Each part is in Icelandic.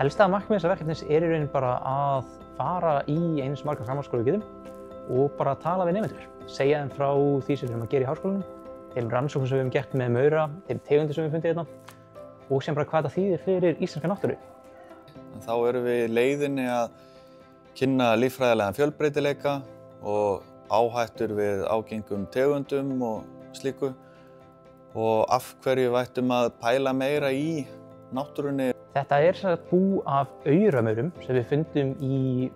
Helsta markmið þessa verkefnis í rauninni bara að fara í eins marga framhaldsskóla við getum og bara tala við nemendur. Segja þeim frá því sem við erum að gera í háskólanum, þeim rannsóknum sem við höfum gert með maura, þeim tegundum sem við fundið hérna og sem bara hvað það þýðir fyrir íslenska náttúru. Þá erum við í leiðinni að kynna líffræðilegan fjölbreytileika og áhættur við ágengum tegundum og slíku og af hverju við ættum að pæla meira í náttúrunni. Þetta er bú af auramaurum sem við fundum í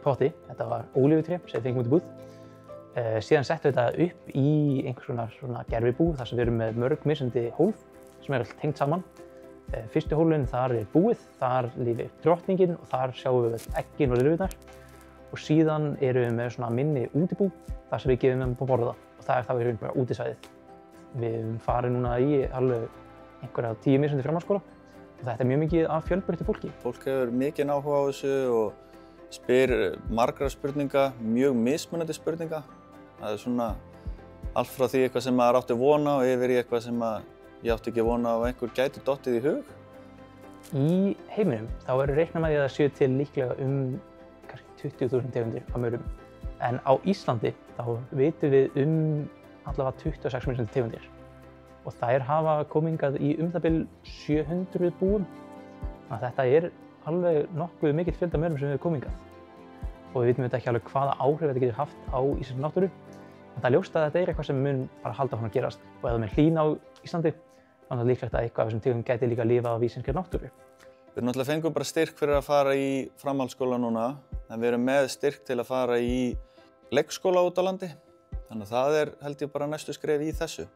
potti. Þetta var ólífutré sem við fengum út í búð. Síðan settum við þetta upp í einhvers konar svona gervibú þar sem við erum með mörg mismunandi hólf sem er allt tengt saman. Fyrstu hólfin, þar er búið, þar lifir drottningin og þar sjáum við eggin og lirfurnar. Og síðan erum við með svona minni útibú þar sem við gefum þeim að borða og það er þá í raun bara útisvæðið. Við erum farið núna í alveg einhverja 10 mismunandi framhaldsskóla og þetta er mjög mikið af fjölbreyttu fólki. Fólk hefur mikinn áhuga á þessu og spyr margra spurninga, mjög mismunandi spurninga. Það er svona allt frá því eitthvað sem maður átti von á yfir í eitthvað sem ég átti ekki von á að einhver gæti dottið í hug. Í heiminum þá reiknað með því að það séu til líklega kannski 20.000 tegundir af maurum. En á Íslandi þá vitum við allavega 26 mismunandi tegundir. Og þær hafa komið hingað í það bil 700 búum. Þannig að þetta er alveg nokkuð mikill fjöldi af maurum sem við komið hingað. Og við vitum ekki alveg hvaða áhrif þetta getur haft á íslenskri náttúru. En það er ljóst að þetta er eitthvað sem mun bara halda áfram að gerast. Og ef það mun hlýna á Íslandi, þá er það líklegt að eitthvað af þessum tegundum gæti líka lifað á íslenskri náttúru. Við náttúrulega fengum bara styrk fyrir að fara í framhaldsskóla núna, en við erum með styrk til að fara í leikskóla út á landi. Þannig að það er held ég bara næstu skref í þessu.